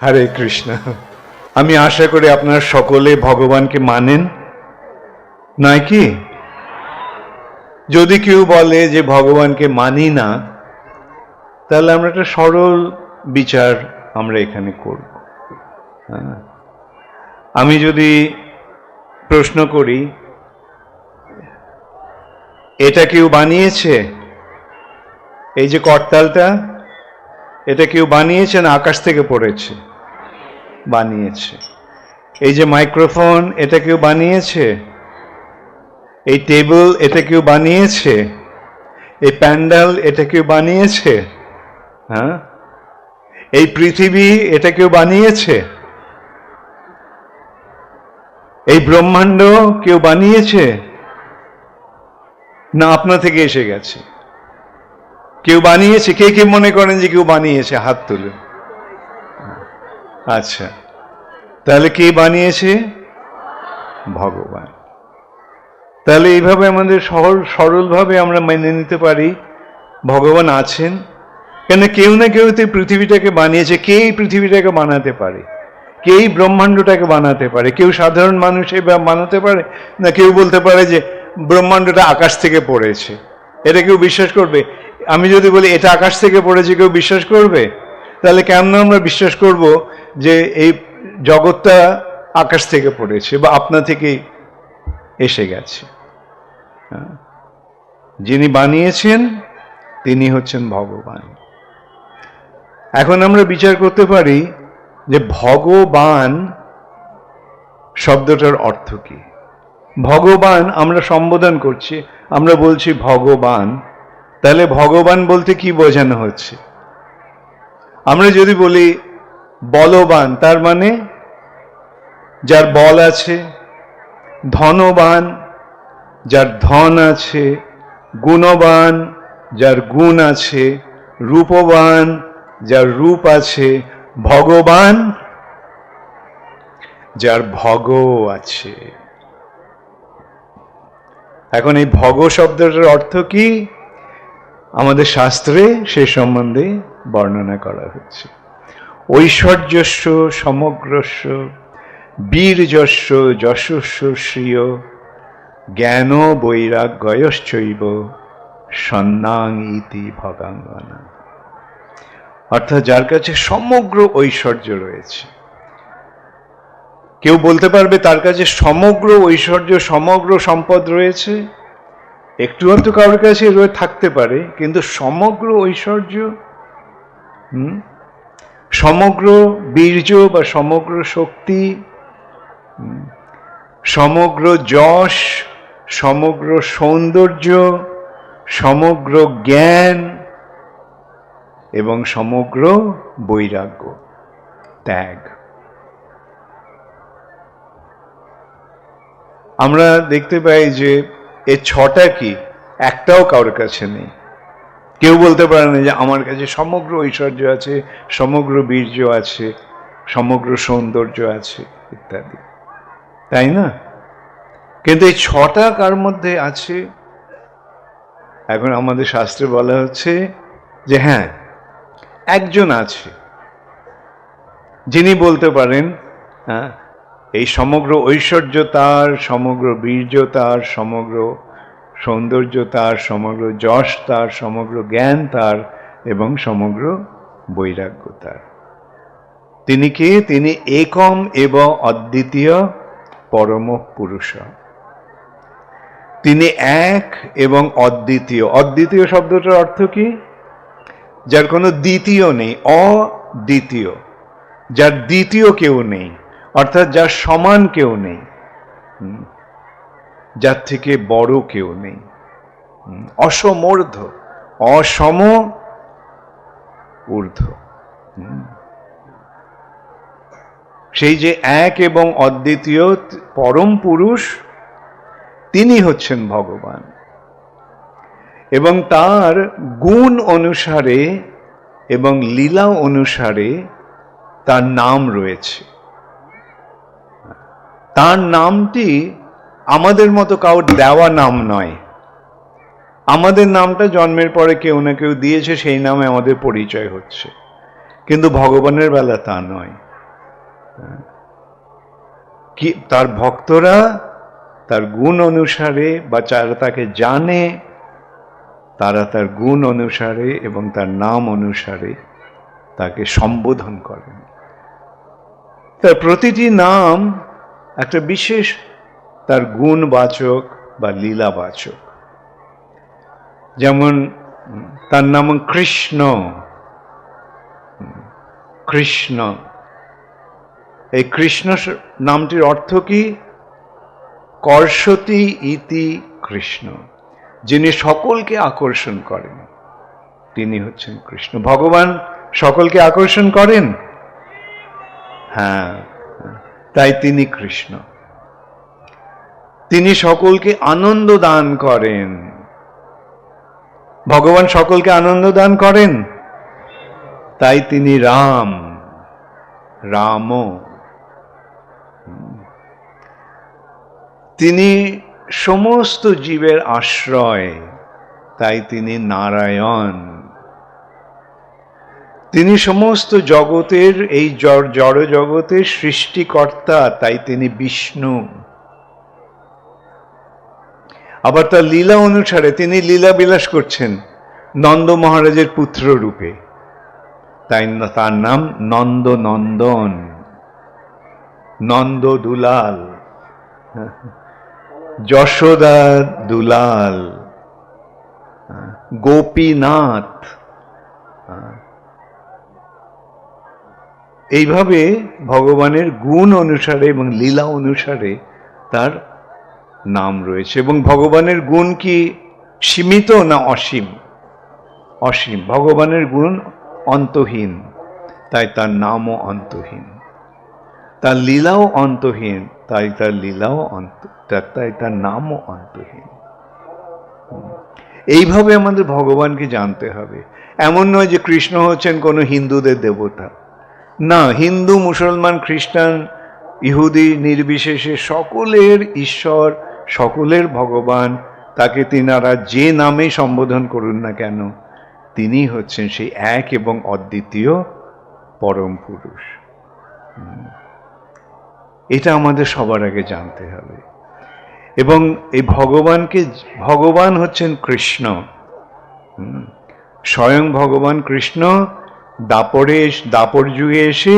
হরে কৃষ্ণ। আমি আশা করি আপনারা সকলে ভগবানকে মানেন, নয় কি? যদি কেউ বলে যে ভগবানকে মানি না, তাহলে আমরা একটা সরল বিচার আমরা এখানে করব। আমি যদি প্রশ্ন করি, এটা কেউ বানিয়েছে? এই যে করতালটা, এটা কেউ বানিয়েছে না আকাশ থেকে পড়েছে? বানিয়েছে। এই যে মাইক্রোফোন, এটা কেউ বানিয়েছে? এই টেবিল, এটা কেউ বানিয়েছে? এই প্যান্ডেল, এটা কেউ বানিয়েছে? হ্যাঁ, এই পৃথিবী, এটা কেউ বানিয়েছে? এই ব্রহ্মাণ্ড কেউ বানিয়েছে না আপনা থেকে এসে গেছে? কেউ বানিয়েছে? কে কে মনে করেন যে কেউ বানিয়েছে? হাত তুলুন। আচ্ছা, তাহলে কে বানিয়েছে? ভগবান। তাহলে এইভাবে আমাদের সরলভাবে আমরা মেনে নিতে পারি ভগবান আছেন, কেন কেউ না কেউ তো পৃথিবীটাকে বানিয়েছে। কে এই পৃথিবীটাকে বানাতে পারে? কে এই ব্রহ্মাণ্ডটাকে বানাতে পারে? কেউ সাধারণ মানুষ বানাতে পারে? না কেউ বলতে পারে যে ব্রহ্মাণ্ডটা আকাশ থেকে পড়েছে, এটা কেউ বিশ্বাস করবে? আমি যদি বলি এটা আকাশ থেকে পড়েছে, কেউ বিশ্বাস করবে? তাহলে কেমন আমরা বিশ্বাস করব যে এই জগৎটা আকাশ থেকে পড়েছে বা আপনা থেকেই এসে গেছে? যিনি বানিয়েছেন তিনি হচ্ছেন ভগবান। এখন আমরা বিচার করতে পারি যে ভগবান শব্দটার অর্থ কি। ভগবান আমরা সম্বোধন করছি, আমরা বলছি ভগবান, তাহলে ভগবান বলতে কি বোঝানো হচ্ছে? আমরা যদি বলি বলবান, তার মানে যার বল আছে, ধনবান যার ধন আছে, গুণবান যার গুণ আছে, রূপবান যার রূপ আছে, ভগবান যার ভগ আছে। এখন এই ভগ শব্দটার অর্থ কি আমাদের শাস্ত্রে সে সম্বন্ধে বর্ণনা করা হচ্ছে। ঐশ্বর্যস্য সমগ্রস্য বীর্যস্য যশস্য শ্রিয় জ্ঞান বৈরাগ্যয়শ্চৈব সন্ন্যাং ইতি ভগাঙ্গনা। অর্থাৎ যার কাছে সমগ্র ঐশ্বর্য রয়েছে। কেউ বলতে পারবে তার কাছে সমগ্র ঐশ্বর্য সমগ্র সম্পদ রয়েছে? একটু হয়তো কারোর কাছে থাকতে পারে, কিন্তু সমগ্র ঐশ্বর্য, সমগ্র বীর্য বা সমগ্র শক্তি, সমগ্র যশ, সমগ্র সৌন্দর্য, সমগ্র জ্ঞান এবং সমগ্র বৈরাগ্য, ত্যাগ, আমরা দেখতে পাই যে এই ছটা কি একটাও কারোর কাছে নেই। কেউ বলতে পারে না যে আমার কাছে সমগ্র ঐশ্বর্য আছে, সমগ্র বীর্য আছে, সমগ্র সৌন্দর্য আছে ইত্যাদি, তাই না? কিন্তু এই ছটা কার মধ্যে আছে? এখন আমাদের শাস্ত্রে বলা হচ্ছে যে হ্যাঁ, একজন আছে যিনি বলতে পারেন হ্যাঁ, এই সমগ্র ঐশ্বর্য তার, সমগ্র বীর্য তার, সমগ্র সৌন্দর্য তার, সমগ্র যশ তার, সমগ্র জ্ঞান তার এবং সমগ্র বৈরাগ্য তার। তিনি কে? তিনি একম এবং অদ্বিতীয় পরম পুরুষ। তিনি এক এবং অদ্বিতীয়। অদ্বিতীয় শব্দটার অর্থ কি? যার কোনো দ্বিতীয় নেই, অদ্বিতীয়, যার দ্বিতীয় কেউ নেই, অর্থাৎ যার সমান কেউ নেই, যার থেকে বড় কেউ নেই, অসমূর্ধ, অসম ঊর্ধ্ব। সেই যে এক এবং অদ্বিতীয় পরম পুরুষ, তিনি হচ্ছেন ভগবান। এবং তার গুণ অনুসারে এবং লীলা অনুসারে তার নাম রয়েছে। তার নামটি আমাদের মতো কাউর দেওয়া নাম নয়। আমাদের নামটা জন্মের পরে কেউ না কেউ দিয়েছে, সেই নামে আমাদের পরিচয় হচ্ছে, কিন্তু ভগবানের বেলা তা নয়। কি তার ভক্তরা তার গুণ অনুসারে বা যারা তাকে জানে তারা তার গুণ অনুসারে এবং তার নাম অনুসারে তাকে সম্বোধন করেন। তার প্রতিটি নাম একটা বিশেষ তার গুণবাচক বা লীলাবাচক। যেমন তার নাম কৃষ্ণ। কৃষ্ণ, এই কৃষ্ণ নামটির অর্থ কি? কর্ষতি ইতি কৃষ্ণ, যিনি সকলকে আকর্ষণ করেন তিনি হচ্ছেন কৃষ্ণ। ভগবান সকলকে আকর্ষণ করেন, হ্যাঁ, তাই তিনি কৃষ্ণ। তিনি সকলকে আনন্দ দান করেন। ভগবান সকলকে আনন্দ দান করেন, তাই তিনি রাম, রাম। তিনি সমস্ত জীবের আশ্রয়, তাই তিনি নারায়ণ। তিনি সমস্ত জগতের এই জড় জগতের সৃষ্টিকর্তা, তাই তিনি বিষ্ণু। আবার তার লীলা অনুসারে তিনি লীলা বিলাস করছেন নন্দ মহারাজের পুত্র রূপে, তাই তার নাম নন্দ নন্দন, নন্দ দুলাল, যশোদা দুলাল, গোপীনাথ। এইভাবে ভগবানের গুণ অনুসারে এবং লীলা অনুসারে তার নাম রয়েছে। এবং ভগবানের গুণ কি সীমিত না অসীম? অসীম। ভগবানের গুণ অন্তহীন, তাই তার নামও অন্তহীন। তার লীলাও অন্তহীন, তাই তার লীলাও তাই তার নামও অন্তহীন। এইভাবে আমাদের ভগবানকে জানতে হবে। এমন নয় যে কৃষ্ণ হচ্ছেন কোনো হিন্দুদের দেবতা, না। হিন্দু, মুসলমান, খ্রিস্টান, ইহুদি নির্বিশেষে সকলের ঈশ্বর, সকলের ভগবান। তাকে তিনারা যে নামে সম্বোধন করুন না কেন, তিনি হচ্ছেন সেই এক এবং অদ্বিতীয় পরম পুরুষ। এটা আমাদের সবার আগে জানতে হবে। এবং এই ভগবান হচ্ছেন কৃষ্ণ। স্বয়ং ভগবান কৃষ্ণ দাপর যুগে এসে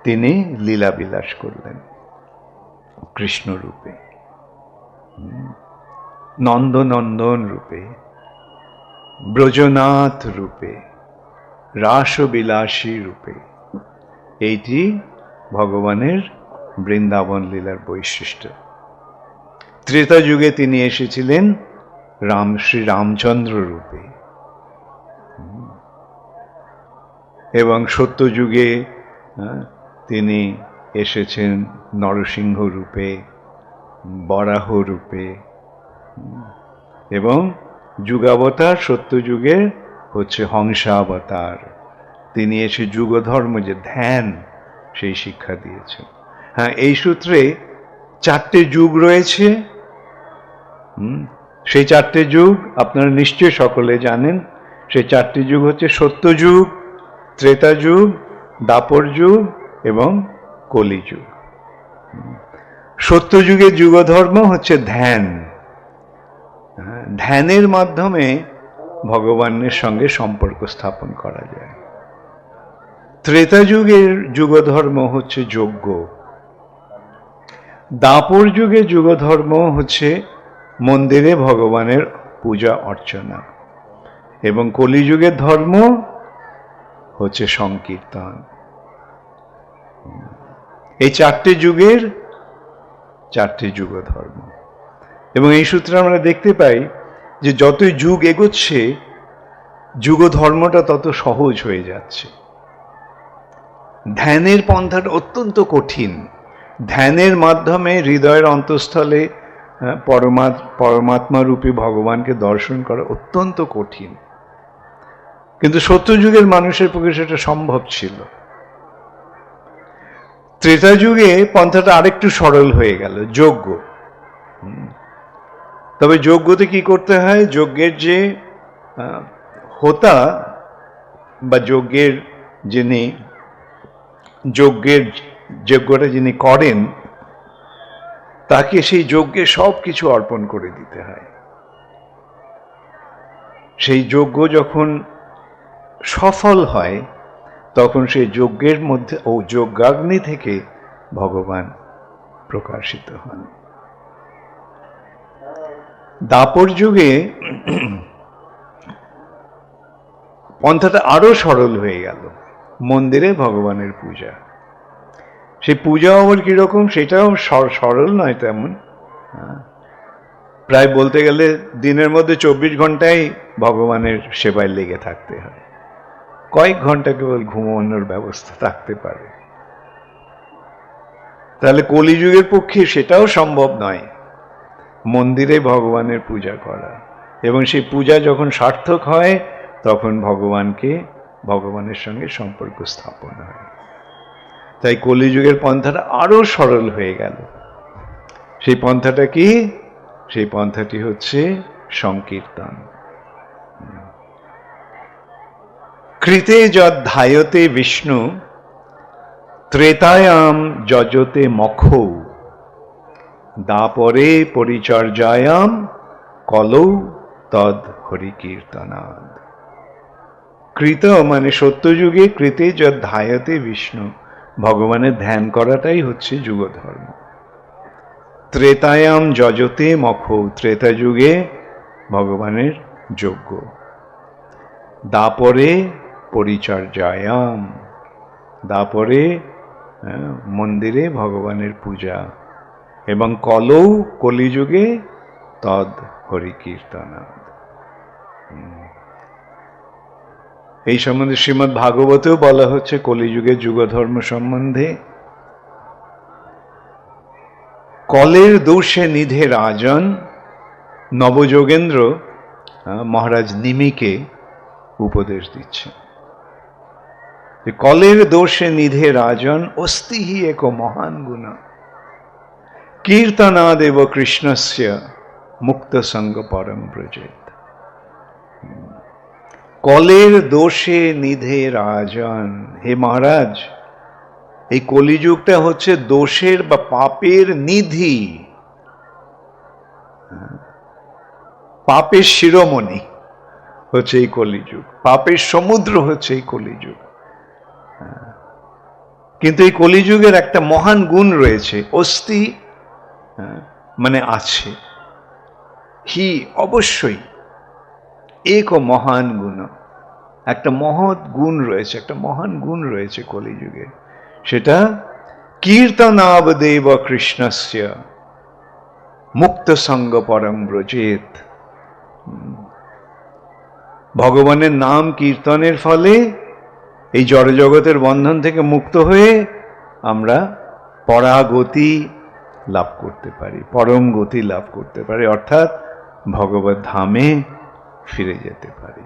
তিনি লীলা বিলাস করলেন কৃষ্ণ রূপে, নন্দনন্দন রূপে, ব্রজনাথ রূপে, রাসবিলাসী রূপে। এইটি ভগবানের বৃন্দাবন লীলার বৈশিষ্ট্য। ত্রেতা যুগে তিনি এসেছিলেন শ্রী রামচন্দ্র রূপে, এবং সত্যযুগে তিনি এসেছেন নরসিংহ রূপে, বরাহ রূপে, এবং যুগাবতার সত্যযুগে হচ্ছে হংসাবতার। তিনি এসে যুগধর্ম যে ধ্যান, সেই শিক্ষা দিয়েছেন। হ্যাঁ, এই সূত্রে 4টে যুগ রয়েছে। সেই 4টে যুগ আপনারা নিশ্চয়ই সকলে জানেন। সেই 4টে যুগ হচ্ছে সত্যযুগ, ত্রেতা যুগ, দাপর যুগ এবং কলিযুগ। সত্যযুগের যুগধর্ম হচ্ছে ধ্যান। ধ্যানের মাধ্যমে ভগবানের সঙ্গে সম্পর্ক স্থাপন করা যায়। ত্রেতা যুগের যুগধর্ম হচ্ছে যজ্ঞ। দাপর যুগের যুগধর্ম হচ্ছে মন্দিরে ভগবানের পূজা অর্চনা, এবং কলিযুগের ধর্ম হচ্ছে সংকীর্তন। এই 4টে যুগের 4টে যুগধর্ম। এবং এই সূত্রে আমরা দেখতে পাই যে যতই যুগ এগোচ্ছে যুগধর্মটা তত সহজ হয়ে যাচ্ছে। ধ্যানের পন্থাটা অত্যন্ত কঠিন। ধ্যানের মাধ্যমে হৃদয়ের অন্তঃস্থলে পরমাত্মা রূপী ভগবানকে দর্শন করা অত্যন্ত কঠিন, কিন্তু সত্যযুগের মানুষের পক্ষে সেটা সম্ভব ছিল। ত্রেতা যুগে পন্থাটা আরেকটু সরল হয়ে গেল, যজ্ঞ। তবে যজ্ঞতে কি করতে হয়? যজ্ঞের যে হোতা বা যজ্ঞের যিনি যজ্ঞের যজ্ঞটা যিনি করেন তাকে সেই যজ্ঞে সব কিছু অর্পণ করে দিতে হয়। সেই যজ্ঞ যখন সফল হয় তখন সেই যজ্ঞের মধ্যে ও যজ্ঞাগ্নি থেকে ভগবান প্রকাশিত হন। দাপর যুগে পন্থাটা আরো সরল হয়ে গেল, মন্দিরে ভগবানের পূজা। সেই পূজা আবার কিরকম, সেটাও সরল নয় তেমন। প্রায় বলতে গেলে দিনের মধ্যে 24 ঘন্টায় ভগবানের সেবায় লেগে থাকতে হয়, কয়েক ঘন্টা কেবল ঘুমানোর ব্যবস্থা থাকতে পারে। তাহলে কলিযুগের পক্ষে সেটাও সম্ভব নয় মন্দিরে ভগবানের পূজা করা, এবং সেই পূজা যখন সার্থক হয় তখন ভগবানের সঙ্গে সম্পর্ক স্থাপন হয়। তাই কলিযুগের পন্থাটা আরো সরল হয়ে গেল। সেই পন্থাটা কি? সেই পন্থাটি হচ্ছে সংকীর্তন। কৃতে যদ্ধায়তে বিষ্ণু ত্রেতায়াম যজতে মখৌ দাপরে পরিচর্যায়াম কলৌ তদ হরিকীর্তনাদ। কৃত মানে সত্যযুগে, কৃতে যদ্ধায়তে বিষ্ণু, ভগবানের ধ্যান করাটাই হচ্ছে যুগধর্ম। ত্রেতায়াম যজতে মখৌ, ত্রেতা যুগে ভগবানের যজ্ঞ। দাপরে পরিচর্যায়াম, দাপরে মন্দিরে ভগবানের পূজা, এবং কলৌ কলিযুগে তদ হরিকীর্তনাদ। এই সম্বন্ধে শ্রীমদ্ ভাগবতেও বলা হচ্ছে কলিযুগের যুগধর্ম সম্বন্ধে। কলের দোষে নিধে রাজন, নবযোগেন্দ্র মহারাজ নিমিকে উপদেশ দিচ্ছে। কলের দোষে নিধে রাজন অস্তিহি এক মহান গুণ কীর্তনাদেব কৃষ্ণস্য মুক্ত সঙ্গ পরম ব্রজেত। কলের দোষে নিধে রাজন, হে মহারাজ, এই কলিযুগটা হচ্ছে দোষের বা পাপের নিধি, পাপের শিরোমণি হচ্ছে এই কলিযুগ, পাপের সমুদ্র হচ্ছে এই কলিযুগ। কিন্তু এই কলিযুগের একটা মহান গুণ রয়েছে, অস্তি মানে আছে, হি অবশ্যই, এক মহান গুণ, একটা মহৎ গুণ রয়েছে, একটা মহান গুণ রয়েছে কলিযুগে। সেটা কীর্তনাবদেব কৃষ্ণস্য মুক্ত সঙ্গ পরম ব্রজেত। ভগবানের নাম কীর্তনের ফলে এই জড়জগতের বন্ধন থেকে মুক্ত হয়ে আমরা পরাগতি লাভ করতে পারি, পরম গতি লাভ করতে পারি, অর্থাৎ ভগবত ধামে ফিরে যেতে পারি।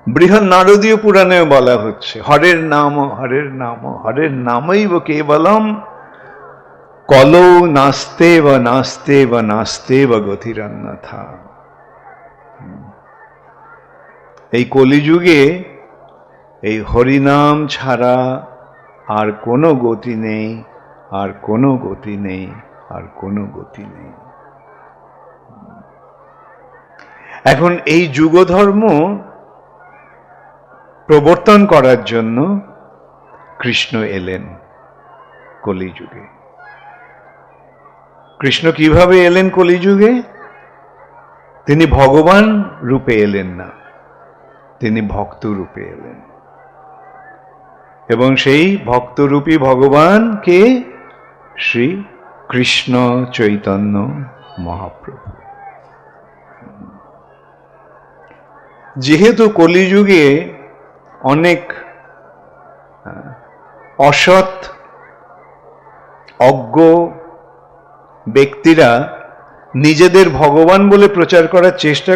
বৃহৎ নারদীয় পুরাণেও বলা হচ্ছে হরের নাম হরের নাম হরের নামৈব কেবলম কলৌ নাস্তে বা নাস্তে বা নাস্তে বা গতিরন্যথা। এই কলিযুগে এই হরিনাম ছাড়া আর কোনো গতি নেই, আর কোনো গতি নেই, আর কোনো গতি নেই। এখন এই যুগধর্ম প্রবর্তন করার জন্য কৃষ্ণ এলেন কলিযুগে। কৃষ্ণ কিভাবে এলেন কলিযুগে? তিনি ভগবান রূপে এলেন না, তিনি ভক্ত রূপে এলেন, এবং সেই ভক্তরূপী ভগবান কে? শ্রী কৃষ্ণ চৈতন্য মহাপ্রভু। যেহেতু কলিযুগে অনেক অসৎ অজ্ঞ ব্যক্তিরা নিজেদের ভগবান বলে প্রচার করার চেষ্টা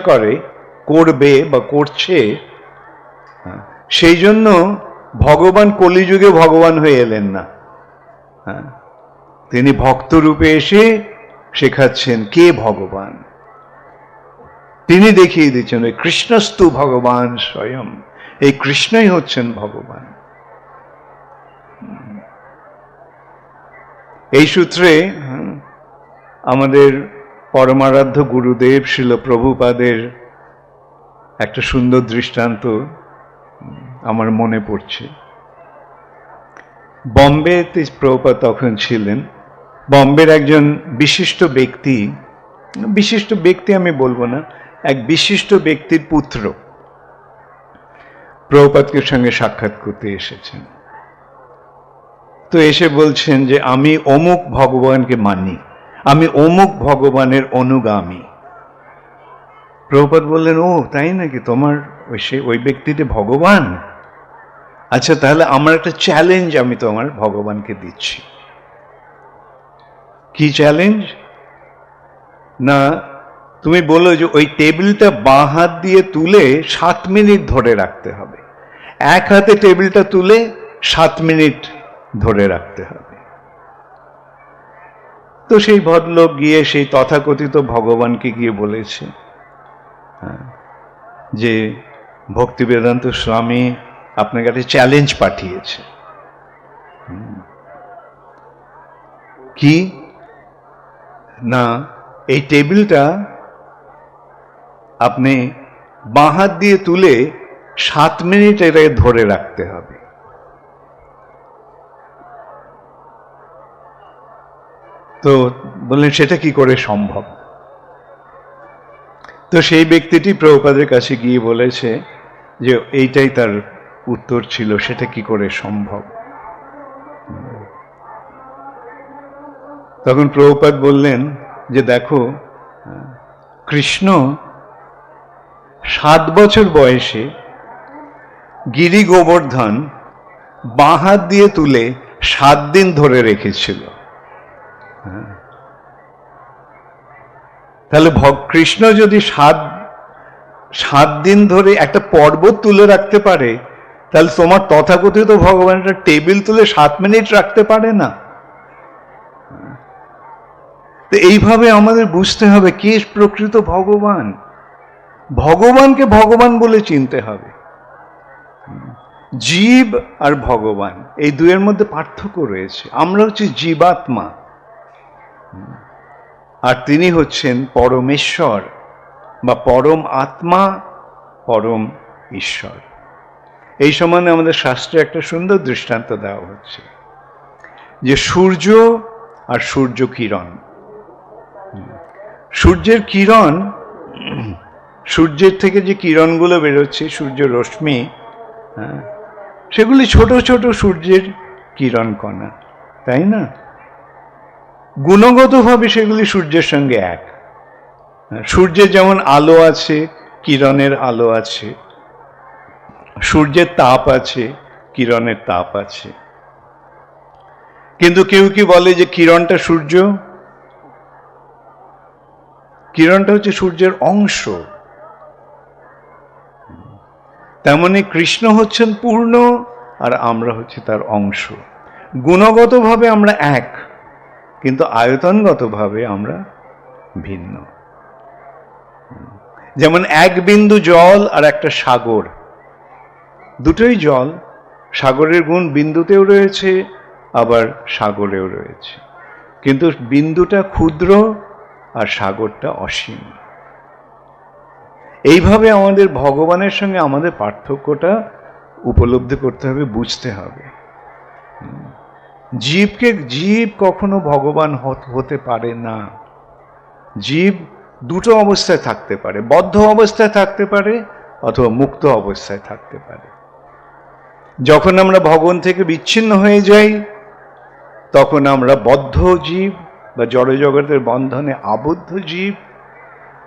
করবে বা করছে, সেই জন্য ভগবান কলিযুগে ভগবান হয়ে এলেন না। তিনি ভক্ত রূপে এসে শেখাচ্ছেন কে ভগবান। তিনি দেখিয়ে দিচ্ছেন ওই কৃষ্ণস্তু ভগবান স্বয়ং, এই কৃষ্ণই হচ্ছেন ভগবান। এই সূত্রে আমাদের পরমারাধ্য গুরুদেব শ্রীল প্রভুপাদের একটা সুন্দর দৃষ্টান্ত আমার মনে পড়ছে। বম্বেতে প্রভুপাদ তখন ছিলেন। বম্বের একজন বিশিষ্ট ব্যক্তি আমি বলবো না, এক বিশিষ্ট ব্যক্তির পুত্র প্রভুপাদকে সঙ্গে সাক্ষাৎ করতে এসেছেন। তো এসে বলছেন যে আমি অমুক ভগবানকে মানি, আমি অমুক ভগবানের অনুগামী। প্রভুপাদ বললেন, ও তাই নাকি, তোমার ওই ব্যক্তিটি ভগবান? আচ্ছা, তাহলে আমার একটা চ্যালেঞ্জ আমি তোমার ভগবানকে দিচ্ছি। কি চ্যালেঞ্জ? না, তুমি বলো যে ওই টেবিলটা বাঁ হাত দিয়ে তুলে 7 মিনিট ধরে রাখতে হবে, এক হাতে টেবিলটা তুলে 7 মিনিট ধরে রাখতে হবে। তো সেই ভদ্রলোক গিয়ে সেই তথাকথিত ভগবানকে গিয়ে বলেছে যে ভক্তিবেদান্ত স্বামী আপনাকে একটা চ্যালেঞ্জ পাঠিয়েছে। কি না, এই টেবিলটা আপনি বাঁ হাত দিয়ে তুলে 7 মিনিট এটাকে ধরে রাখতে হবে। তো বললেন সেটা কি করে সম্ভব? তো সেই ব্যক্তিটি প্রভুপাদের কাছে গিয়ে বলেছে যে এইটাই তার উত্তর ছিল, সেটা কি করে সম্ভব। তখন প্রভুপাদ বললেন যে দেখো, কৃষ্ণ 7 বছর বয়সে গিরি গোবর্ধন বাঁ হাত দিয়ে তুলে 7 দিন ধরে রেখেছিল। তাহলে কৃষ্ণ যদি 7 দিন ধরে একটা পর্বত তুলে রাখতে পারে, তাহলে তোমার তথাকথিত ভগবান একটা টেবিল তুলে 7 মিনিট রাখতে পারে না? তো এইভাবে আমাদের বুঝতে হবে কে প্রকৃত ভগবান। ভগবানকে ভগবান বলে চিনতে হবে। জীব আর ভগবান এই দুয়ের মধ্যে পার্থক্য রয়েছে। আমরা হচ্ছি জীবাত্মা, আর তিনি হচ্ছেন পরমেশ্বর বা পরম আত্মা, পরম ঈশ্বর। এই সম্বন্ধে আমাদের শাস্ত্রে একটা সুন্দর দৃষ্টান্ত দেওয়া হচ্ছে যে সূর্য আর সূর্য কিরণ। সূর্যের কিরণ, সূর্যের থেকে যে কিরণগুলো বেরোচ্ছে, সূর্য রশ্মি, সেগুলি ছোট ছোট সূর্যের কিরণ কণা, তাই না? গুণগতভাবে সেগুলি সূর্যের সঙ্গে এক। সূর্যের যেমন আলো আছে, কিরণের আলো আছে, সূর্যের তাপ আছে, কিরণের তাপ আছে। কিন্তু কেউ কি বলে যে কিরণটা সূর্য? কিরণটা হচ্ছে সূর্যের অংশ। তেমনি কৃষ্ণ হচ্ছেন পূর্ণ, আর আমরা হচ্ছি তার অংশ। গুণগতভাবে আমরা এক, কিন্তু আয়তনগতভাবে আমরা ভিন্ন। যেমন এক বিন্দু জল আর একটা সাগর, দুটোই জল। সাগরের গুণ বিন্দুতেও রয়েছে, আবার সাগরেও রয়েছে, কিন্তু বিন্দুটা ক্ষুদ্র আর সাগরটা অসীম। এইভাবে আমাদের ভগবানের সঙ্গে আমাদের পার্থক্যটা উপলব্ধি করতে হবে, বুঝতে হবে। জীব কখনো ভগবান হতে পারে না। জীব দুটো অবস্থায় থাকতে পারে, বদ্ধ অবস্থায় থাকতে পারে অথবা মুক্ত অবস্থায় থাকতে পারে। যখন আমরা ভগবান থেকে বিচ্ছিন্ন হয়ে যাই, তখন আমরা বদ্ধ জীব বা জড়জগতের বন্ধনে আবদ্ধ জীব।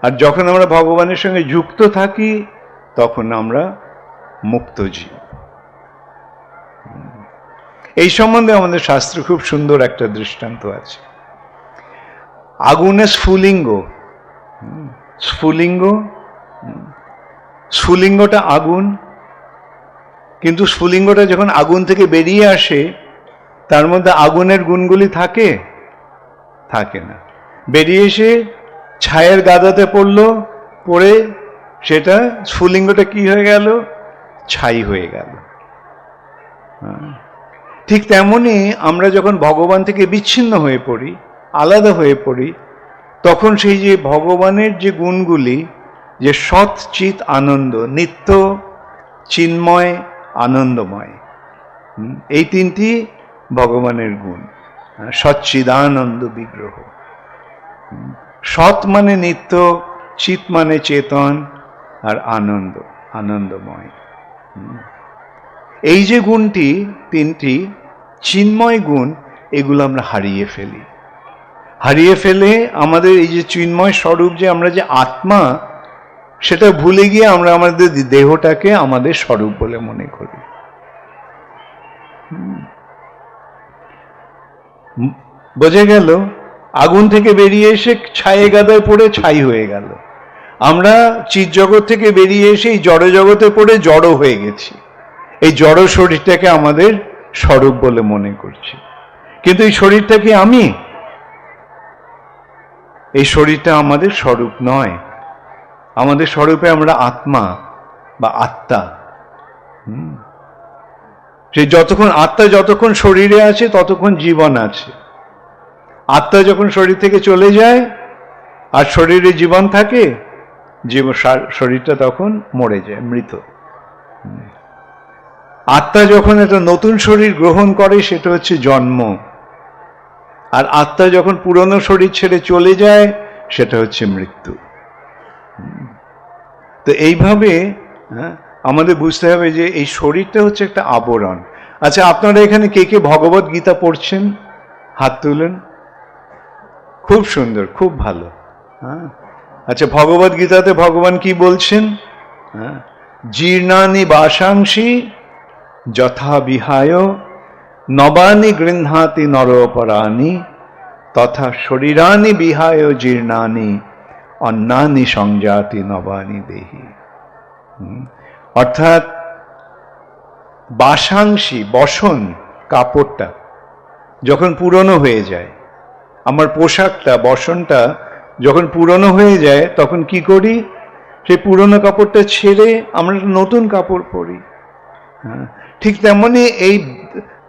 আর যখন আমরা ভগবানের সঙ্গে যুক্ত থাকি, তখন আমরা মুক্ত জীব। এই সম্বন্ধে আমাদের শাস্ত্রে খুব সুন্দর একটা দৃষ্টান্ত আছে। আগুনে স্ফুলিঙ্গ, স্ফুলিঙ্গটা আগুন, কিন্তু স্ফুলিঙ্গটা যখন আগুন থেকে বেরিয়ে আসে, তার মধ্যে আগুনের গুণগুলি থাকে না। বেরিয়ে এসে ছায়ের গাদাতে পড়ে সেটা স্ফুলিঙ্গটা কি হয়ে গেল? ছাই হয়ে গেল। ঠিক তেমনি আমরা যখন ভগবান থেকে বিচ্ছিন্ন হয়ে পড়ি, আলাদা হয়ে পড়ি, তখন সেই যে ভগবানের যে গুণগুলি, যে সৎ চিৎ আনন্দ, নিত্য চিন্ময় আনন্দময়, এই তিনটি ভগবানের গুণ। সচ্চিদানন্দ বিগ্রহ। সৎ মানে নিত্য, চিৎ মানে চেতন, আর আনন্দ আনন্দময়। এই যে গুণটি, তিনটি চিন্ময় গুণ, এগুলো আমরা হারিয়ে ফেলি। হারিয়ে ফেলে আমাদের এই যে চিন্ময় স্বরূপ, যে আমরা যে আত্মা, সেটা ভুলে গিয়ে আমরা আমাদের দেহটাকে আমাদের স্বরূপ বলে মনে করি। বোঝা গেল? আগুন থেকে বেরিয়ে এসে ছায়ে গাদায় পড়ে ছাই হয়ে গেল। আমরা চিৎ জগৎ থেকে বেরিয়ে এসে এই জড় জগতে পড়ে জড় হয়ে গেছি। এই জড় শরীরটাকে আমাদের স্বরূপ বলে মনে করছি, কিন্তু এই শরীরটা কি আমি? এই শরীরটা আমাদের স্বরূপ নয়। আমাদের স্বরূপে আমরা আত্মা বা আত্মা। সেই যতক্ষণ আত্মা যতক্ষণ শরীরে আছে ততক্ষণ জীবন আছে। আত্মা যখন শরীর থেকে চলে যায় আর শরীরে জীবন থাকে, শরীরটা তখন মরে যায়, মৃত। আত্মা যখন একটা নতুন শরীর গ্রহণ করে, সেটা হচ্ছে জন্ম। আর আত্মা যখন পুরনো শরীর ছেড়ে চলে যায়, সেটা হচ্ছে মৃত্যু। তো এইভাবে আমাদের বুঝতে হবে যে এই শরীরটা হচ্ছে একটা আবরণ। আচ্ছা, আপনারা এখানে কে কে ভগবত গীতা পড়ছেন? হাত তুলেন। খুব সুন্দর, খুব ভালো। আচ্ছা, ভগবত গীতাতে ভগবান কি বলছেন? জীর্ণানি বাসাংসি যথা বিহায় নবানি গৃহাতি নরপরাণি তথা শরীরানি বিহায় জীর্ণানি অন্যানি সংজাতি নবানি দেহি। অর্থাৎ বাসাংশী, বসন, কাপড়টা যখন পুরনো হয়ে যায়, আমার পোশাকটা, বসনটা যখন পুরনো হয়ে যায়, তখন কি করি? সেই পুরনো কাপড়টা ছেড়ে আমরা নতুন কাপড় পরি। ঠিক তেমনি এই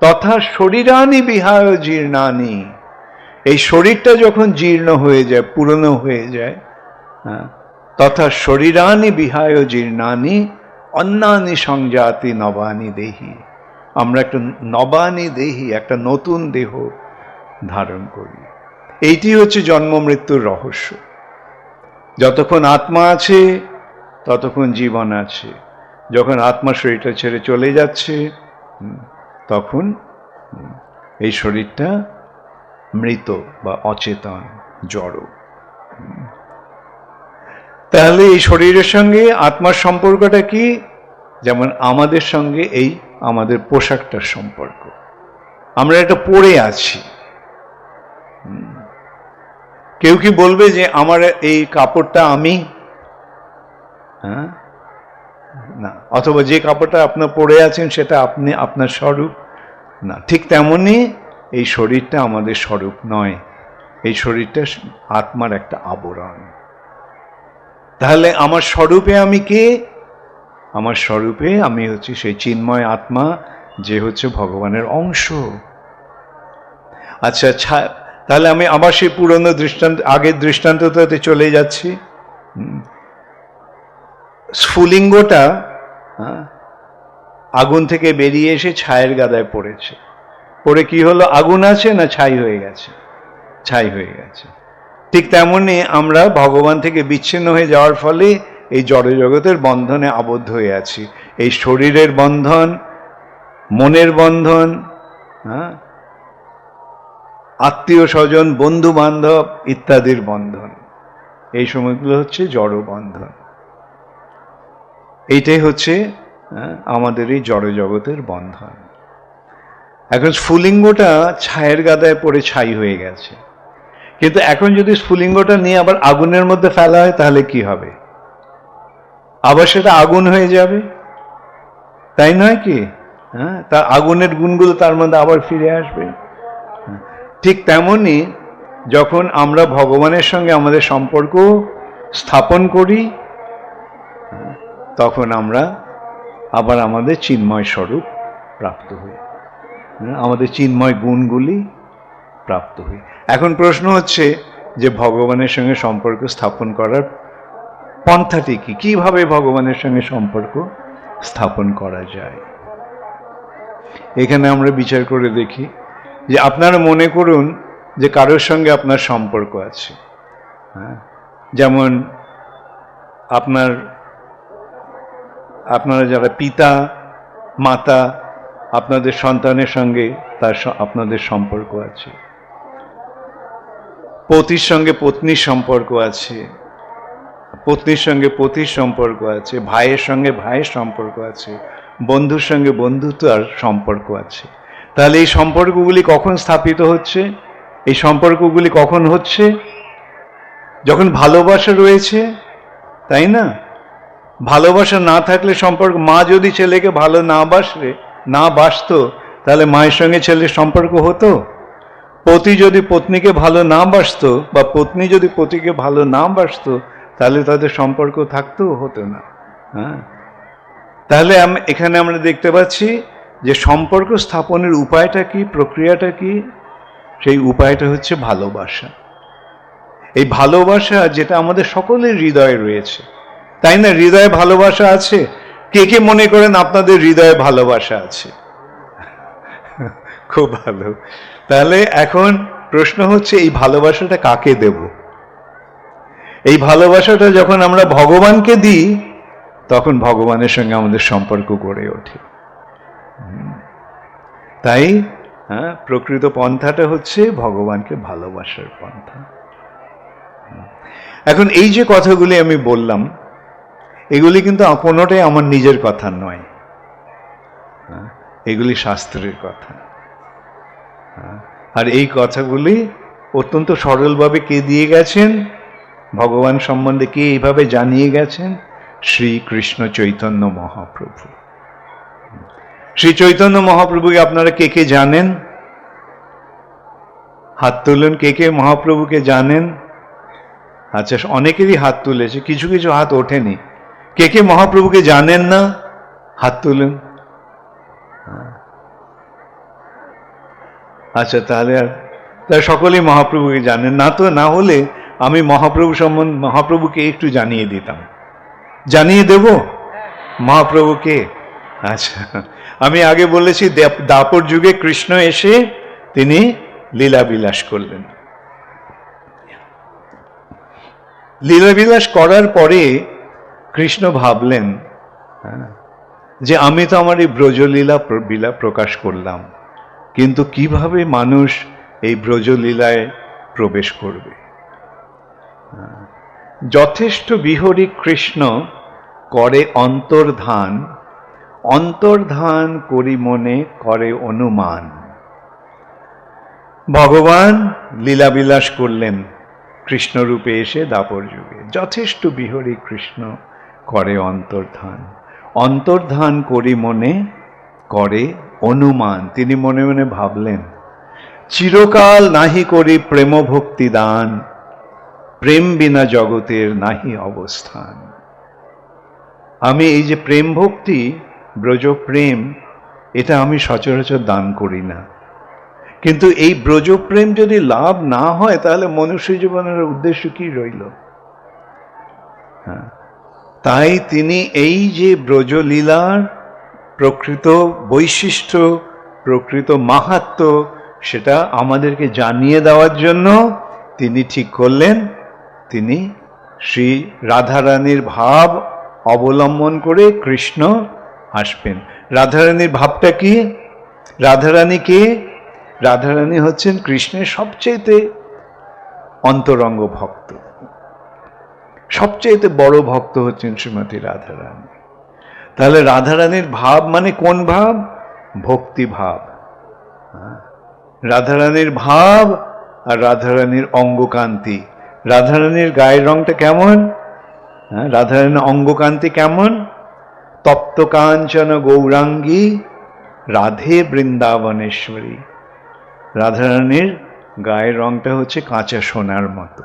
তথা শরীরানি বিহায় জীর্ণানি, এই শরীরটা যখন জীর্ণ হয়ে যায়, পুরনো হয়ে যায়, তথা শরীরানি বিহায় জীর্ণানি অন্যানি সংজাতি নবানি দেহি। আমরা একটা নবানি দেহি, একটা নতুন দেহ ধারণ করি। এইটি হচ্ছে জন্ম মৃত্যুর রহস্য। যতক্ষণ আত্মা আছে ততক্ষণ জীবন আছে। যখন আত্মা শরীরটা ছেড়ে চলে যাচ্ছে, তখন এই শরীরটা মৃত বা অচেতন, জড়। তাহলে এই শরীরের সঙ্গে আত্মার সম্পর্কটা কি? যেমন আমাদের সঙ্গে এই আমাদের পোশাকটার সম্পর্ক। আমরা এটা পরে আছি। কেউ কি বলবে যে আমার এই কাপড়টা আমি? না। অথবা যে কাপড়টা আপনার পরে আছেন সেটা আপনি, আপনার স্বরূপ না। ঠিক তেমনি এই শরীরটা আমাদের স্বরূপ নয়। এই শরীরটা আত্মার একটা আবরণ। তাহলে আমার স্বরূপে আমি কে? আমার স্বরূপে আমি হচ্ছে সেই চিন্ময় আত্মা, যে হচ্ছে ভগবানের অংশ। আচ্ছা, তাহলে আমি আবার সেই পুরনো দৃষ্টান্ত, আগের দৃষ্টান্তটাতে চলে যাচ্ছি। স্ফুলিঙ্গটা আগুন থেকে বেরিয়ে এসে ছায়ের গাদায় পড়েছে। পড়ে কি হলো? আগুন আছে না ছাই হয়ে গেছে? ছাই হয়ে গেছে। ঠিক তেমনি আমরা ভগবান থেকে বিচ্ছিন্ন হয়ে যাওয়ার ফলে এই জড় জগতের বন্ধনে আবদ্ধ হয়ে আছি। এই শরীরের বন্ধন, মনের বন্ধন, আত্মীয় স্বজন, বন্ধু বান্ধব ইত্যাদির বন্ধন, এই সময়গুলো হচ্ছে জড় বন্ধন। এইটাই হচ্ছে আমাদের এই জড় জগতের বন্ধন। এখন স্ফুলিঙ্গটা ছায়ের গাদায় পড়ে ছাই হয়ে গেছে, কিন্তু এখন যদি স্ফুলিঙ্গটা নিয়ে আবার আগুনের মধ্যে ফেলা হয়, তাহলে কি হবে? আবার সেটা আগুন হয়ে যাবে, তাই নয় কি? তার আগুনের গুণগুলো তার মধ্যে আবার ফিরে আসবে। ঠিক তেমনি যখন আমরা ভগবানের সঙ্গে আমাদের সম্পর্ক স্থাপন করি, তখন আমরা আবার আমাদের চিন্ময় স্বরূপ প্রাপ্ত হই। আমাদের চিন্ময় গুণগুলি প্রাপ্ত হই। এখন প্রশ্ন হচ্ছে যে ভগবানের সঙ্গে সম্পর্ক স্থাপন করার পন্থাটি কি, কিভাবে ভগবানের সঙ্গে সম্পর্ক স্থাপন করা যায়। এখানে আমরা বিচার করে দেখি যে আপনারা মনে করুন যে কারোর সঙ্গে আপনার সম্পর্ক আছে, যেমন আপনারা যারা পিতা মাতা, আপনাদের সন্তানের সঙ্গে আপনাদের সম্পর্ক আছে, পতির সঙ্গে পত্নীর সম্পর্ক আছে, পত্নীর সঙ্গে পতির সম্পর্ক আছে, ভাইয়ের সঙ্গে ভাইয়ের সম্পর্ক আছে, বন্ধুর সঙ্গে বন্ধুত্বের সম্পর্ক আছে। তাহলে এই সম্পর্কগুলি কখন স্থাপিত হচ্ছে? এই সম্পর্কগুলি কখন হচ্ছে? যখন ভালোবাসা রয়েছে, তাই না? ভালোবাসা না থাকলে সম্পর্ক, মা যদি ছেলেকে ভালো না বাসতো তাহলে মায়ের সঙ্গে ছেলের সম্পর্ক হতো? পতি যদি পত্নীকে ভালো না বাসতো বা পত্নী যদি পতিকে ভালো না বাসতো তাহলে তাদের সম্পর্ক থাকতেও হতো না। তাহলে এখানে আমরা দেখতে পাচ্ছি যে সম্পর্ক স্থাপনের উপায়টা কি, প্রক্রিয়াটা কি? সেই উপায়টা হচ্ছে ভালোবাসা। এই ভালোবাসা যেটা আমাদের সকলের হৃদয়ে রয়েছে, তাই না? হৃদয়ে ভালোবাসা আছে। কে কে মনে করেন আপনাদের হৃদয়ে ভালোবাসা আছে? খুব ভালো। তাহলে এখন প্রশ্ন হচ্ছে এই ভালোবাসাটা কাকে দেব? এই ভালোবাসাটা যখন আমরা ভগবানকে দিই তখন ভগবানের সঙ্গে আমাদের সম্পর্ক গড়ে ওঠে। তাই প্রকৃত পন্থাটা হচ্ছে ভগবানকে ভালোবাসার পন্থা। এখন এই যে কথাগুলি আমি বললাম, এগুলি কিন্তু কোনোটাই আমার নিজের কথা নয়, এগুলি শাস্ত্রের কথা। আর এই কথাগুলি অত্যন্ত সরলভাবে কে দিয়ে গেছেন? ভগবান সম্বন্ধে কে এইভাবে জানিয়ে গেছেন? শ্রীকৃষ্ণ চৈতন্য মহাপ্রভু। শ্রী চৈতন্য মহাপ্রভুকে আপনারা কে কে জানেন? হাত তুলুন, কে কে মহাপ্রভুকে জানেন? আচ্ছা, অনেকেরই হাত তুলেছে, কিছু কিছু হাত ওঠেনি। কে কে মহাপ্রভুকে জানেন না? হাত তুলুন। আচ্ছা, তাহলে সকলেই মহাপ্রভুকে জানেন না? তো না হলে আমি মহাপ্রভুকে একটু জানিয়ে দিতাম। জানিয়ে দেব মহাপ্রভুকে? আচ্ছা, আমি আগে বলেছি দাপর যুগে কৃষ্ণ এসে তিনি লীলাবিলাস করলেন। লীলাবিলাস করার পরে কৃষ্ণ ভাবলেন যে আমি তো আমার এই ব্রজলীলা প্রকাশ করলাম, কিন্তু কিভাবে মানুষ এই ব্রজলীলায় প্রবেশ করবে? যথেষ্ট বিহরি কৃষ্ণ করে অন্তর্ধান, অন্তর্ধান করি মনে করে অনুমান। ভগবান লীলাবিলাস করলেন কৃষ্ণরূপে এসে দাপর যুগে। যথেষ্ট বিহরি কৃষ্ণ করে অন্তর্ধান, অন্তর্ধান করি মনে করে অনুমান। তিনি মনে মনে ভাবলেন, চিরকাল নাহি করি প্রেম ভক্তি দান, প্রেম বিনা জগতের নাহি অবস্থান। আমি এই যে প্রেম ভক্তি, ব্রজ প্রেম, এটা আমি সচরাচর দান করি না। কিন্তু এই ব্রজ প্রেম যদি লাভ না হয় তাহলে মনুষ্য জীবনের উদ্দেশ্য কি রইল? তাই তিনি এই যে ব্রজলীলার প্রকৃত বৈশিষ্ট্য, প্রকৃত মাহাত্ম্য, সেটা আমাদেরকে জানিয়ে দেওয়ার জন্য তিনি ঠিক করলেন তিনি শ্রী রাধারানীর ভাব অবলম্বন করে কৃষ্ণ আসবেন। রাধারানীর ভাবটা কি? রাধারানী কে? রাধারানী হচ্ছেন কৃষ্ণের সবচেয়ে অন্তরঙ্গ ভক্ত, সবচেয়ে বড় ভক্ত হচ্ছেন শ্রীমতী রাধারানী। তাহলে রাধারানীর ভাব মানে কোন ভাব? ভক্তি ভাব। রাধারানীর ভাব আর রাধারানীর অঙ্গকান্তি। রাধারানীর গায়ের রংটা কেমন? রাধারানীর অঙ্গকান্তি কেমন? তপ্ত কাঞ্চন গৌরাঙ্গী রাধে বৃন্দাবনেশ্বরী। রাধারানীর গায়ের রংটা হচ্ছে কাঁচা সোনার মতো।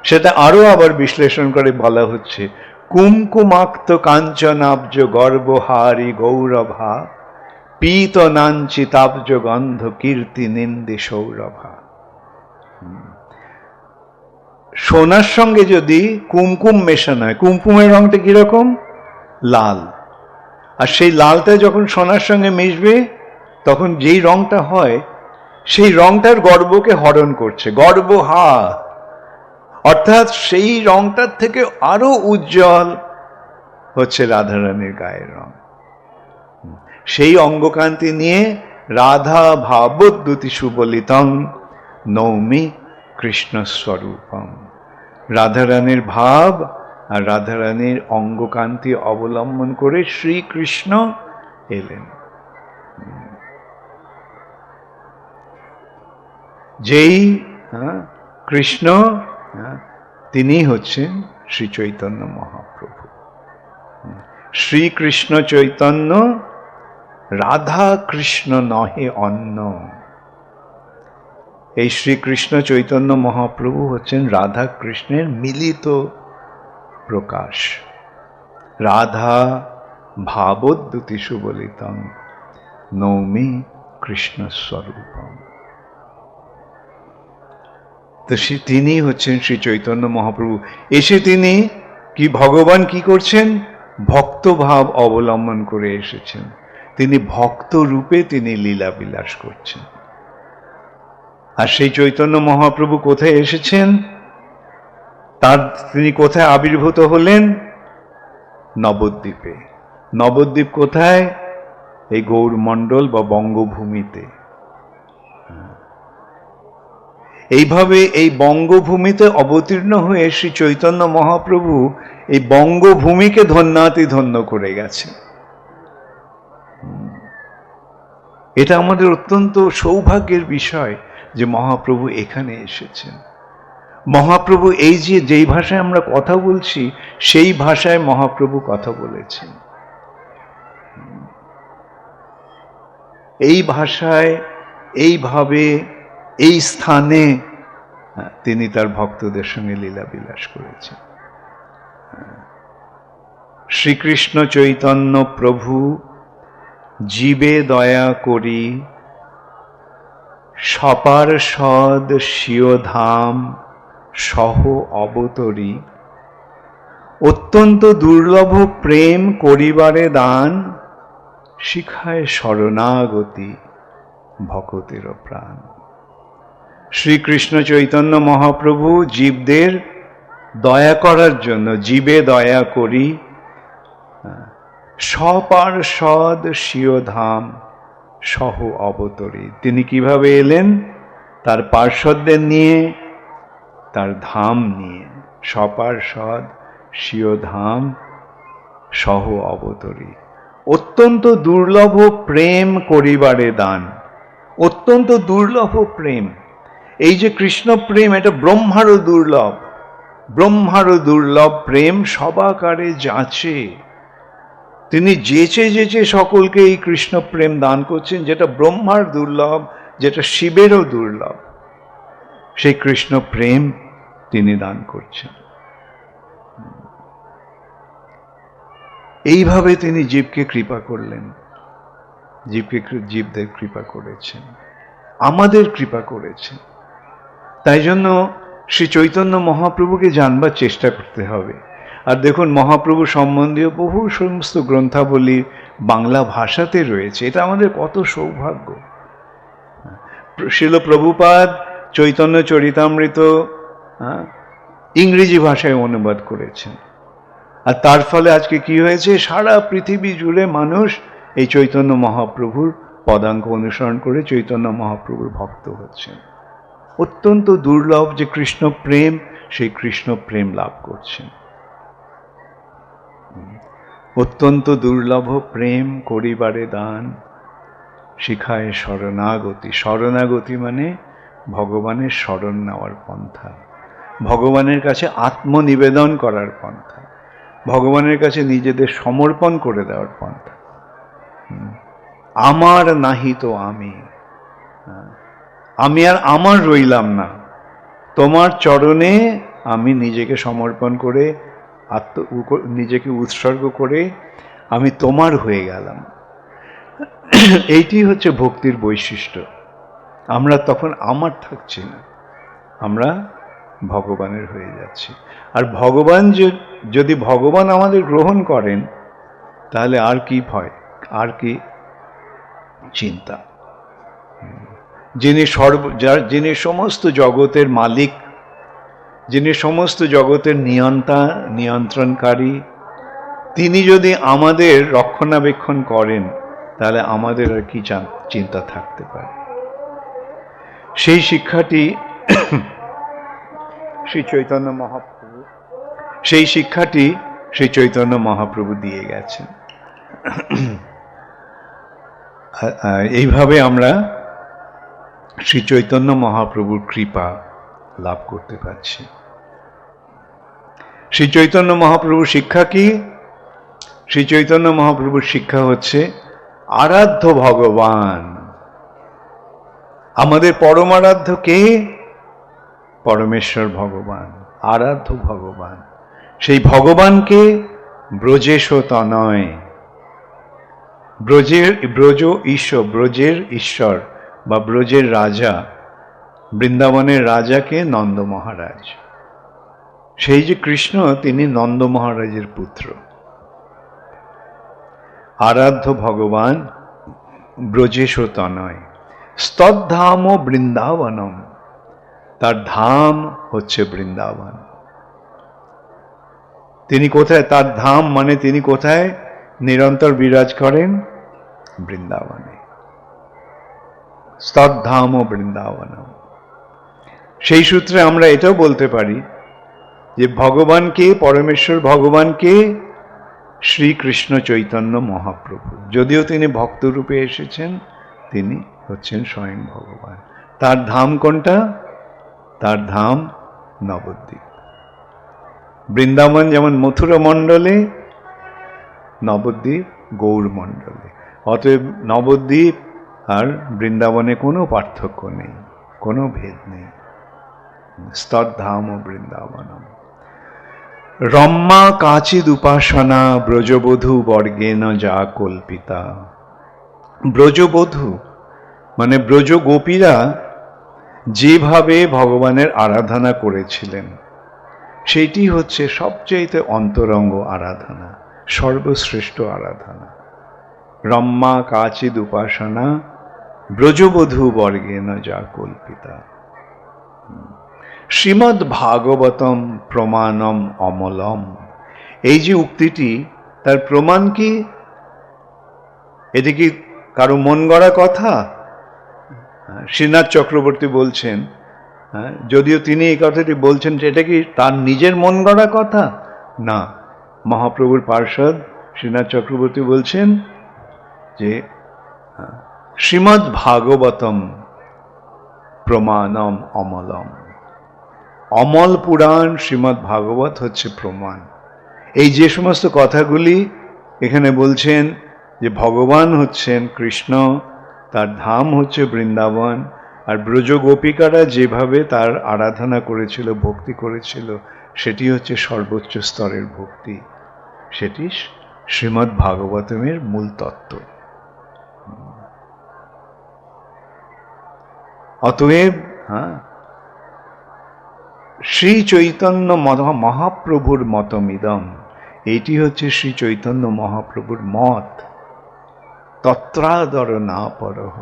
সেটা আরো আবার বিশ্লেষণ করে বলা হচ্ছে, কুমকুমাক্ত কাঞ্চনাব্জ গর্বহারী গৌরভা পীত নাঞ্চিতাব্জ গন্ধ কীর্তি নিন্দে সৌরভা। সোনার সঙ্গে যদি কুমকুম মেশানো হয়, কুমকুমের রংটা কিরকম? লাল। আর সেই লালটা যখন সোনার সঙ্গে মিশবে তখন যেই রংটা হয় সেই রংটার গর্বকে হরণ করছে, গর্ব হা, অর্থাৎ সেই রংটার থেকে আরো উজ্জ্বল হচ্ছে রাধারানীর গায়ের রং। সেই অঙ্গকান্তি নিয়ে রাধা ভাবোদ্যুতি সুবলিতং নৌমি কৃষ্ণ স্বরূপম। রাধারানীর ভাব আর রাধারানীর অঙ্গকান্তি অবলম্বন করে শ্রীকৃষ্ণ এলেন। যেই কৃষ্ণ তিনি হচ্ছেন শ্রী চৈতন্য মহাপ্রভু। শ্রীকৃষ্ণ চৈতন্য রাধা কৃষ্ণ নহে অন্য। এই শ্রীকৃষ্ণ চৈতন্য মহাপ্রভু হচ্ছেন রাধা কৃষ্ণের মিলিত প্রকাশ। রাধা ভাবোদ্যুতি সুবলিতং নৌমি কৃষ্ণ স্বরূপম। তো তিনি হচ্ছেন শ্রী চৈতন্য মহাপ্রভু। এসে তিনি কি ভগবান কি করছেন? ভক্তভাব অবলম্বন করে এসেছেন। তিনি ভক্ত রূপে তিনি লীলা বিলাস করছেন। আর সেই চৈতন্য মহাপ্রভু কোথায় এসেছেন? তিনি কোথায় আবির্ভূত হলেন? নবদ্বীপে। নবদ্বীপ কোথায়? এই গৌরমণ্ডল বা বঙ্গভূমিতে। এইভাবে এই বঙ্গভূমিতে অবতীর্ণ হয়ে শ্রী চৈতন্য মহাপ্রভু এই বঙ্গভূমিকে ধন্যাতি ধন্য করে গেছে। এটা আমাদের অত্যন্ত সৌভাগ্যের বিষয় যে মহাপ্রভু এখানে এসেছেন। মহাপ্রভু এই যেই ভাষায় আমরা কথা বলছি সেই ভাষায় মহাপ্রভু কথা বলেছেন। এই ভাষায়, এইভাবে, এই স্থানে তিনি তার ভক্তদের সঙ্গে লীলা বিলাস করেছেন। শ্রীকৃষ্ণ চৈতন্য প্রভু জীবে দয়া করি সপার্ষদ স্বীয় ধাম সহ অবতরী, অত্যন্ত দুর্লভ প্রেম করিবারে দান, শিখায় শরণাগতি ভকতের প্রাণ। শ্রীকৃষ্ণ চৈতন্য মহাপ্রভু জীবদের দয়া করার জন্য জীবে দয়া করি সপার্ষদ স্বীয় ধাম সহ অবতরী। তিনি কিভাবে এলেন? তার পার্ষদদের নিয়ে, তার ধাম নিয়ে। সপার্ষদ স্বীয় ধাম সহ অবতরী, অত্যন্ত দুর্লভ প্রেম করিবারে দান। অত্যন্ত দুর্লভ প্রেম, এই যে কৃষ্ণ প্রেম, এটা ব্রহ্মারও দুর্লভ। ব্রহ্মারও দুর্লভ প্রেম সবাকারে যাচে। তিনি যেচে যেচে সকলকে এই কৃষ্ণ প্রেম দান করছেন, যেটা ব্রহ্মার দুর্লভ, যেটা শিবেরও দুর্লভ। সেই কৃষ্ণ প্রেম তিনি দান করছেন। এইভাবে তিনি জীবকে কৃপা করলেন, জীবদের কৃপা করেছেন, আমাদের কৃপা করেছেন। তাই জন্য শ্রী চৈতন্য মহাপ্রভুকে জানবার চেষ্টা করতে হবে। আর দেখুন, মহাপ্রভু সম্বন্ধীয় বহু সমস্ত গ্রন্থাবলী বাংলা ভাষাতে রয়েছে। এটা আমাদের কত সৌভাগ্য। শ্রীল প্রভুপাদ চৈতন্য চরিতামৃত ইংরেজি ভাষায় অনুবাদ করেছেন। আর তার ফলে আজকে কি হয়েছে? সারা পৃথিবী জুড়ে মানুষ এই চৈতন্য মহাপ্রভুর পদাঙ্ক অনুসরণ করে চৈতন্য মহাপ্রভুর ভক্ত হচ্ছেন। অত্যন্ত দুর্লভ যে কৃষ্ণ প্রেম, সেই কৃষ্ণ প্রেম লাভ করছেন। অত্যন্ত দুর্লভ প্রেম করিবারে দান, শিখায় শরণাগতি। শরণাগতি মানে ভগবানের শরণ নেওয়ার পন্থা, ভগবানের কাছে আত্মনিবেদন করার পন্থা, ভগবানের কাছে নিজেদের সমর্পণ করে দেওয়ার পন্থা। আমার নাহি তো আমি, আমি আর আমার রইলাম না, তোমার চরণে আমি নিজেকে সমর্পণ করে নিজেকে উৎসর্গ করে আমি তোমার হয়ে গেলাম। এইটি হচ্ছে ভক্তির বৈশিষ্ট্য। আমরা তখন আমার থাকছি না, আমরা ভগবানের হয়ে যাচ্ছি। আর ভগবান যদি ভগবান আমাদের গ্রহণ করেন, তাহলে আর কি ভয়, আর কি চিন্তা? যিনি সমস্ত জগতের মালিক, যিনি সমস্ত জগতের নিয়ন্ত্রণকারী, তিনি যদি আমাদের রক্ষণাবেক্ষণ করেন, তাহলে আমাদের আর কি চিন্তা থাকতে পারে? সেই শিক্ষাটি শ্রী চৈতন্য মহাপ্রভু দিয়ে গেছেন। এইভাবে আমরা শ্রী চৈতন্য মহাপ্রভুর কৃপা লাভ করতে পারছি। শ্রী চৈতন্য মহাপ্রভুর শিক্ষা কি? শ্রী চৈতন্য মহাপ্রভুর শিক্ষা হচ্ছে আরাধ্য ভগবান। আমাদের পরমারাধ্য কে? পরমেশ্বর ভগবান, আরাধ্য ভগবান। সেই ভগবানকে ব্রজেশ তনয়, ব্রজের ঈশ্বর বা ব্রজের রাজা, বৃন্দাবনের রাজাকে নন্দ মহারাজ। সেই যে কৃষ্ণ, তিনি নন্দ মহারাজের পুত্র। আরাধ্য ভগবান ব্রজেশ তনয়, স্তদ্ধাম বৃন্দাবনম, তার ধাম হচ্ছে বৃন্দাবন। তিনি কোথায়? তার ধাম মানে তিনি কোথায় নিরন্তর বিরাজ করেন? বৃন্দাবনে। স্তদ্ধাম বৃন্দাবনম। সেই সূত্রে আমরা এটাও বলতে পারি যে ভগবানকে, পরমেশ্বর ভগবানকে শ্রীকৃষ্ণ চৈতন্য মহাপ্রভু, যদিও তিনি ভক্তরূপে এসেছেন, তিনি হচ্ছেন স্বয়ং ভগবান। তার ধাম কোনটা? তার ধাম নবদ্বীপ। বৃন্দাবন যেমন মথুরা মণ্ডলে, নবদ্বীপ গৌর মণ্ডলে। অতএব নবদ্বীপ আর বৃন্দাবনে কোনো পার্থক্য নেই, কোনো ভেদ নেই। স্তদ্ধাম বৃন্দাবনম। রম্মা কাচিদ উপাসনা ব্রজবধূ বর্গেন যা কল্পিতা। ব্রজবধূ মানে ব্রজ গোপীরা যেভাবে ভগবানের আরাধনা করেছিলেন, সেইটি হচ্ছে সবচেয়ে অন্তরঙ্গ আরাধনা, সর্বশ্রেষ্ঠ আরাধনা। রম্মা কাচিদ উপাসনা ব্রজবধূ বর্গেন যা কল্পিতা। শ্রীমদ্ ভাগবতম প্রমাণম অমলম, এই যে উক্তিটি, তার প্রমাণ কি? এটি কি কারো মন গড়া কথা? শ্রীনাথ চক্রবর্তী বলছেন, যদিও তিনি এই কথাটি বলছেন, এটা কি তার নিজের মন গড়া কথা? না, মহাপ্রভুর পার্ষদ শ্রীনাথ চক্রবর্তী বলছেন যে শ্রীমদ্ ভাগবতম প্রমাণম অমলম। অমল পুরাণ শ্রীমদ্ ভাগবত হচ্ছে প্রমাণ। এই যে সমস্ত কথাগুলি এখানে বলছেন যে ভগবান হচ্ছেন কৃষ্ণ, তার ধাম হচ্ছে বৃন্দাবন, আর ব্রজ গোপিকারা যেভাবে তার আরাধনা করেছিল, ভক্তি করেছিল, সেটি হচ্ছে সর্বোচ্চ স্তরের ভক্তি। সেটি শ্রীমদ্ ভাগবতমের মূল তত্ত্ব। অতএব শ্রী চৈতন্য মহাপ্রভুর মতমিদম, এইটি হচ্ছে শ্রী চৈতন্য মহাপ্রভুর মত। তত্রাদর না পরহ,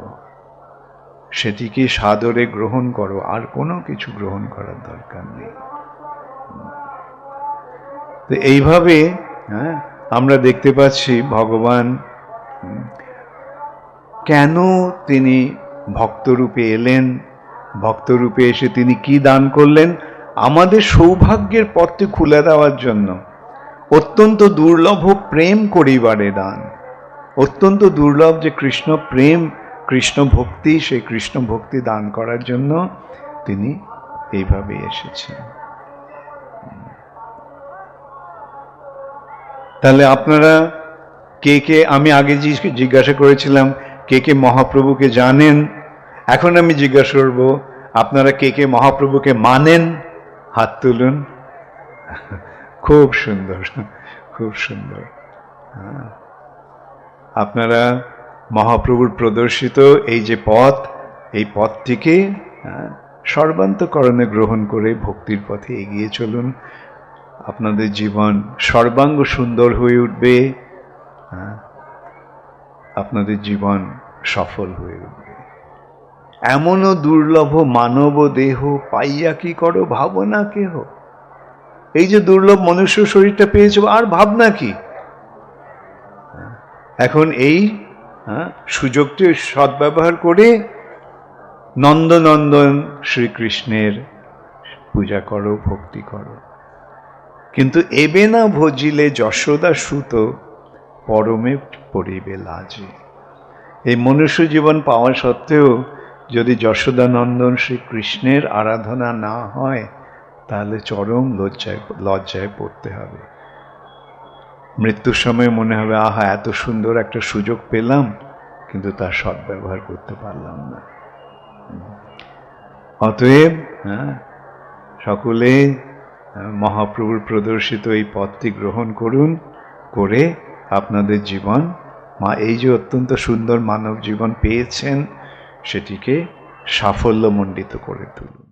সেটিকে সাদরে গ্রহণ করো, আর কোনো কিছু গ্রহণ করার দরকার নেই। তো এইভাবে আমরা দেখতে পাচ্ছি ভগবান কেন তিনি ভক্তরূপে এলেন, ভক্তরূপে এসে তিনি কি দান করলেন? আমাদের সৌভাগ্যের পথটি খুলে দেওয়ার জন্য। অত্যন্ত দুর্লভ প্রেম করিবারে দান, অত্যন্ত দুর্লভ যে কৃষ্ণ প্রেম, কৃষ্ণ ভক্তি, সেই কৃষ্ণ ভক্তি দান করার জন্য তিনি এইভাবে এসেছেন। তাহলে আপনারা কে কে, আমি আগে জিজ্ঞাসা করেছিলাম কে কে মহাপ্রভুকে জানেন, এখন আমি জিজ্ঞাসা করব আপনারা কে কে মহাপ্রভুকে মানেন? হাত তুলুন। খুব সুন্দর, খুব সুন্দর। আপনারা মহাপ্রভুর প্রদর্শিত এই যে পথ, এই পথটিকে সর্বান্তকরণে গ্রহণ করে ভক্তির পথে এগিয়ে চলুন। আপনাদের জীবন সর্বাঙ্গ সুন্দর হয়ে উঠবে, আপনাদের জীবন সফল হয়ে উঠবে। এমনও দুর্লভ মানব দেহ পাইয়া কি করো ভাবনা কেহ। এই যে দুর্লভ মনুষ্য শরীরটা পেয়েছো, আর ভাবনা কি? এখন এই সুযোগটি সদ্ব্যবহার করে নন্দনন্দন শ্রীকৃষ্ণের পূজা করো, ভক্তি করো। কিন্তু এবে না ভজিলে যশোদা সুত পরমে পড়িবে লাজে। এই মনুষ্য জীবন পাওয়া সত্ত্বেও যদি যশোদানন্দন শ্রীকৃষ্ণের আরাধনা না হয়, তাহলে চরম লজ্জায় পড়তে হবে। মৃত্যুর সময় মনে হবে, আহা এত সুন্দর একটা সুযোগ পেলাম, কিন্তু তার সদ্ব্যবহার করতে পারলাম না। অতএব সকলে মহাপ্রভুর প্রদর্শিত এই পথটি গ্রহণ করুন, করে আপনাদের জীবন, এই যে অত্যন্ত সুন্দর মানব জীবন পেয়েছেন, সেটিকে সাফল্যমণ্ডিত করে তুলুন।